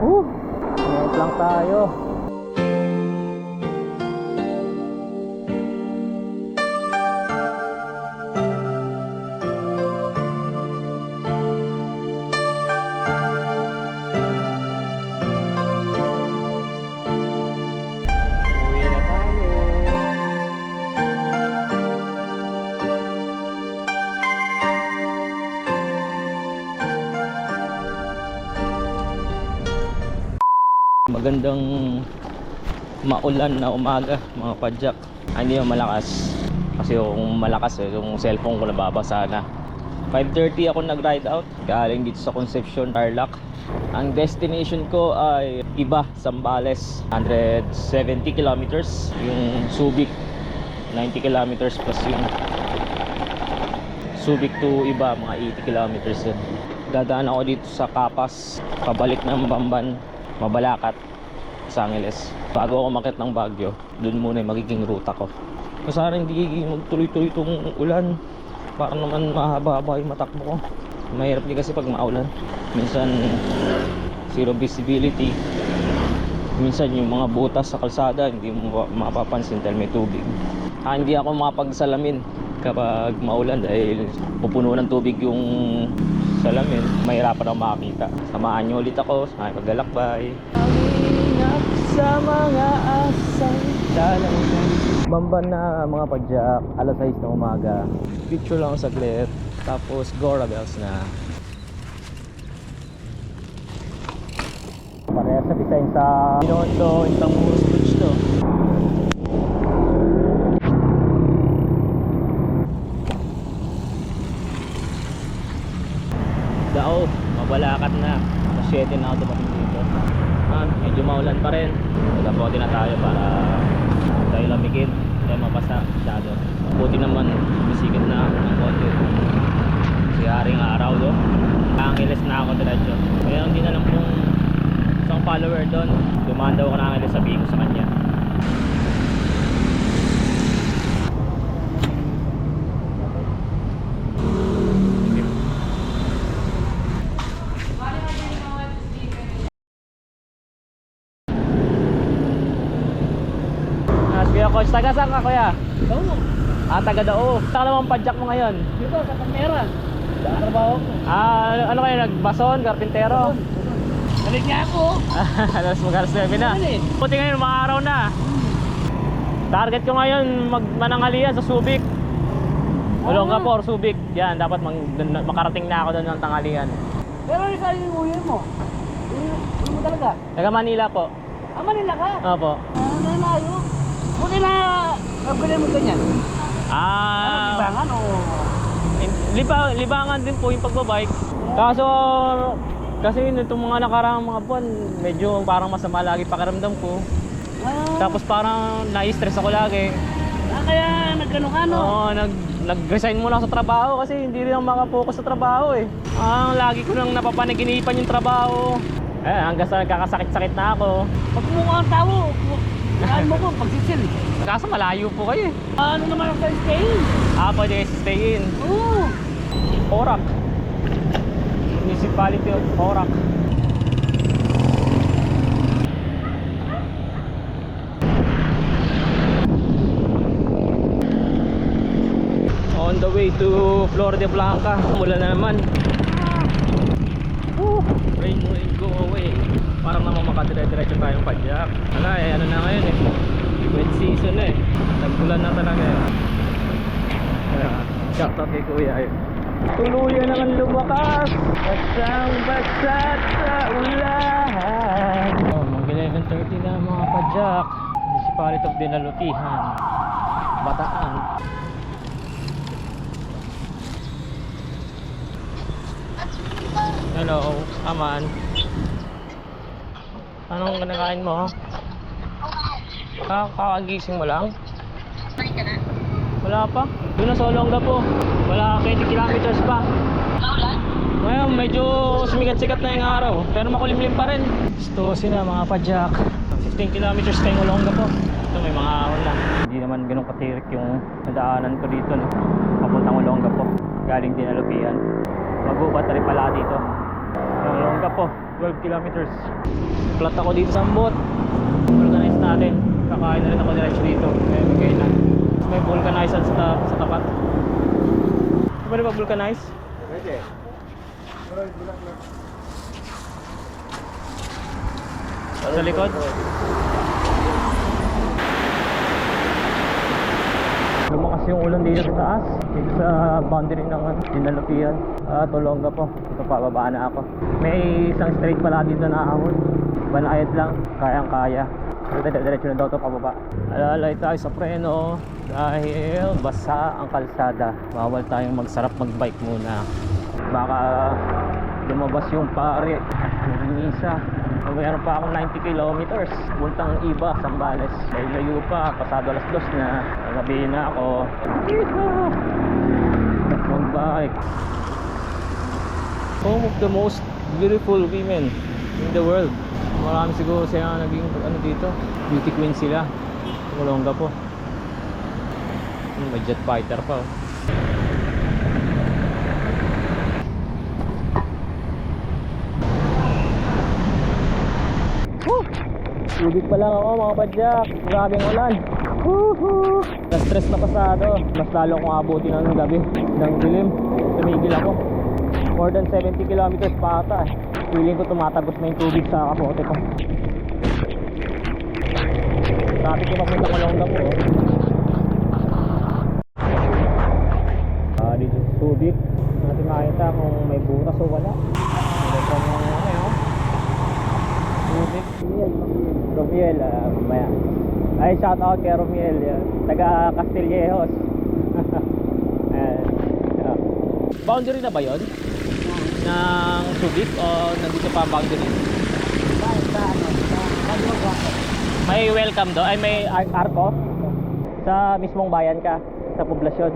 Ingat lang tayo. Uwi na tayo. Magandang maulan na umaga mga padyak. Hindi yung malakas kasi yung malakas yung cellphone ko nababasa na. 5:30 ako nag-ride out galing dito sa Concepcion, Tarlac. Ang destination ko ay Iba, Zambales, 170 kilometers. Yung Subic 90 kilometers plus yung Subic to Iba mga 80 kilometers yun. Dadaan ako dito sa Capas pabalik ng Bamban, Mabalacat, Sangiles. Bago ako umakyat ng Baguio, dun muna yung magiging ruta ko. So, sana hindi magtuloy-tuloy itong ulan. Para naman mahaba-haba yung matakbo ko. Mahirap din kasi pag maulan. Minsan zero visibility. Minsan yung mga butas sa kalsada hindi mo mapapansin dahil may tubig. Hindi ako mapagsalamin kapag maulan dahil pupuno ng tubig yung salamin. Mahirapan ako makakita. Samahan nyo ulit ako sa aking paglalakbay. Ingat sa mga asang dalangan. Bamban na mga padyak, alas 6 ng umaga. Picture lang saglit, tapos Gora Bells na. Parehas sa design sa Binondo, Intramuros Bridge to. Dao, Mabalacat na. Alas 7 na ako dumating dito. Medyo maulan pa rin. Nagapote na tayo para tayo lamigin, tayo mabasa masyado. Buti naman bisigit na ako ng konti. Siyaring araw do. Angeles na ako diretso. Kaya hindi na lang kung isang follower doon. Dumaan daw ako ng Angeles, sabihin ko sa kanya. Kuya Coach, taga saan ka kuya? Dao. Taga Dao. Saan naman padyak mo ngayon? Dito sa Pantera. Sa trabaho ko. Ano kayo, nagbason, karpintero? Balik niya ako. Alas mag-alas 9 na. Buti ngayon, mga araw na. Target ko ngayon, mananghalian sa Subic. Olongapo or Subic. Yan, dapat makarating na ako doon ng tanghalian. Pero yung sa'yo yung uwi mo? Uwi mo talaga? Taga Manila po. Manila ka? Opo. Nalayo. Buti na pagkunin mo ganyan. Libangan o? Libangan din po yung pagbabike. Kaso kasi itong mga nakaraang mga buwan medyo parang masama lagi pakiramdam ko. Tapos parang na-stress ako lagi. Kaya nagkano ka no? Oo, nag-resign muna ako sa trabaho kasi hindi rin ako makapokus sa trabaho eh. Lagi ko nang napapanaginipan yung trabaho. Hanggang sa nagkakasakit-sakit na ako. Pag mukha ang tao, kailangan mo ko pagsisil. Kaso malayo po kayo eh. Ano naman ang stay in? Pwede stay in. Oo. Porac. Municipality of Porac. On the way to Florida Blanca. Mula na naman. Rain, go away. Parang naman makadire-diretso tayong padyak. Ano na ngayon eh. Wet season na eh. Nagpulan na talaga eh. Shoutout kay kuya eh. Tuluyan naman lumakas. Basang-basa sa ulan. Mag 11:30 na mga padyak. Municipality of Dinalutihan, Bataan. Hello, aman. Anong kinakain mo? Kakagising mo lang? Wala pa. Doon na sa Olongapo. Wala 20 kilometers pa. Ngayon, medyo sumikat-sikat na yung araw. Pero makulimlim pa rin. Stusin na mga padyak. 15 kilometers pa yung Olongapo. Ito may mga ahon na. Hindi naman ganun katirik yung nadaanan ko dito. No? Papuntang Olongapo. Galing Dinalutihan. Mag-ubat na rin pala dito. Olongapo. 12 kilometers. Flat ako dito sa Ambot. Organize natin. Kakain na rin ako diretso dito. Bigay na. May vulcanizer sa tapat. Pwede ba vulcanize? Pwede. Sa likod? Lumakas yung ulan dito sa taas. Dito sa boundary ng Dinalupian. Tulongga po. Ito pababa na ako. May isang straight pala dito na ahon. Banayad lang. Kayang-kaya. Diretso na daw ito pababa. Alalay tayo sa preno dahil basa ang kalsada. Bawal tayong magsarap magbike muna. Baka lumabas yung pare. Isa. Mayroon pa akong 90 kilometers puntang Iba, Zambales. May layo pa, pasado alas 2 na. Gabi na ako. Magbike. Home of the most beautiful women in the world. Marami siguro siya naging ano dito. Beauty queen sila. Tulongga po. May jet fighter pa oh. Tubig pa lang ako mga padyak. Grabing ulan. Na-stress na pasado. Mas lalo kong abutin ng gabi ng dilim. Tumigil ako. More than 70 kilometers pa ata. Feeling ko tumatagos na yung tubig sa kapote ko. Sabi ko papunta ko lang po dito sa tubig. Natin makita kung may butas o wala. Ito mo tubig. Romiel, mamaya. Ay, shout out kay Romiel, taga Castillejos. Boundary na ba yun? Ng Subic o nandito pa ang boundary? May welcome do? Ay, may arko? Sa mismong bayan ka? Sa poblasyon?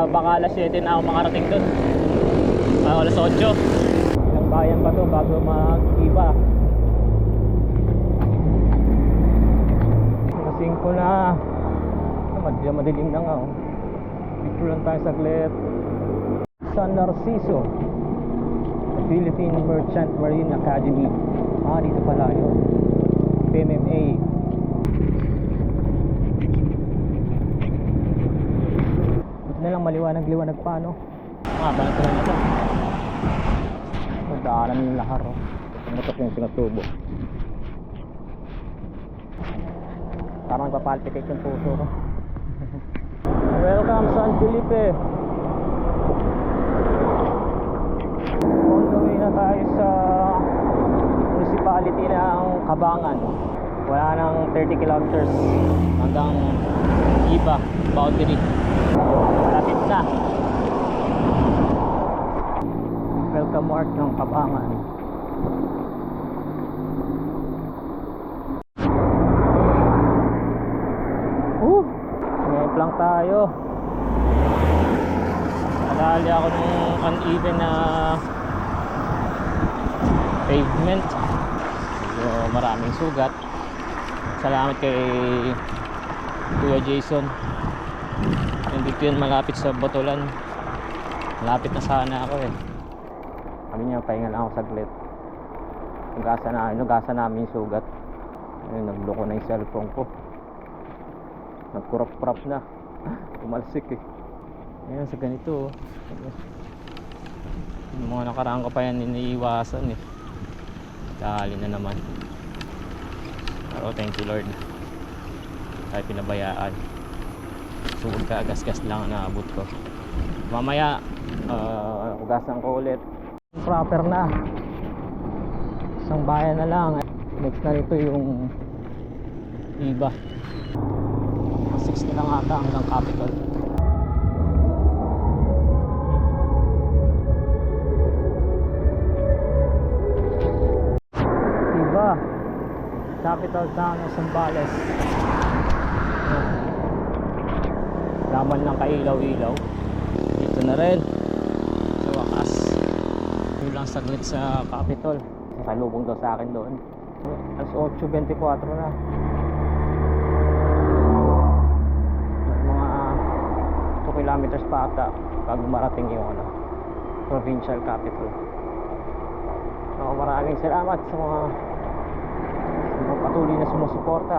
Baka alas 7 na ako makarating doon. Alas 8. Bayan pa to bago mag-Iba. Kasing ko na madilim na nga oh. Picture lang tayo saglit. San Narciso, the Philippine Merchant Marine Academy. Dito pala yun. PMMA. Buti na lang maliwanag-liwanag pa no. Banat ko na ito. Daanan yung lahar oh. Tumutok yung pinatubo. Parang papalpitate yung puso ko. Welcome San Felipe. On the way na tayo sa municipality ng Cabangan. Wala nang 30 kilometers hanggang Iba boundary. Malapit na. Welcome Mark ng Cabangan. Ngayon lang tayo. Nadali ako ng uneven na pavement. So, maraming sugat. Salamat kay Kuya Jason. Nandito yun malapit sa Botolan. Malapit na sana ako eh. Sabi niya, pahinga lang ako saglit. Nagasa namin yung sugat. Ayun, nagloko na yung cellphone ko. Nagkurap-kurap na. Tumalsik eh. Ayan, sa ganito oh. Yung mga nakaraan ko pa yan iniiwasan eh. Dali na naman. Pero thank you Lord. Kahit pinabayaan. Sugod ka, gas-gas lang ang naabot ko. Mamaya, ugasan ko ulit. Proper na. Isang bayan na lang. Next na rito yung Iba. 6 na lang ata hanggang Capital. Iba, capital town ng Zambales. Laman ng kailaw-ilaw. Dito na rin sa wakas. Yung lang saglit sa Capital. Nakalubong daw sa akin doon. Alas 8:24 na. Mga 2 kilometers pa ata bago marating yung ano, provincial capital. Maraming salamat sa mga patuloy na sumusuporta.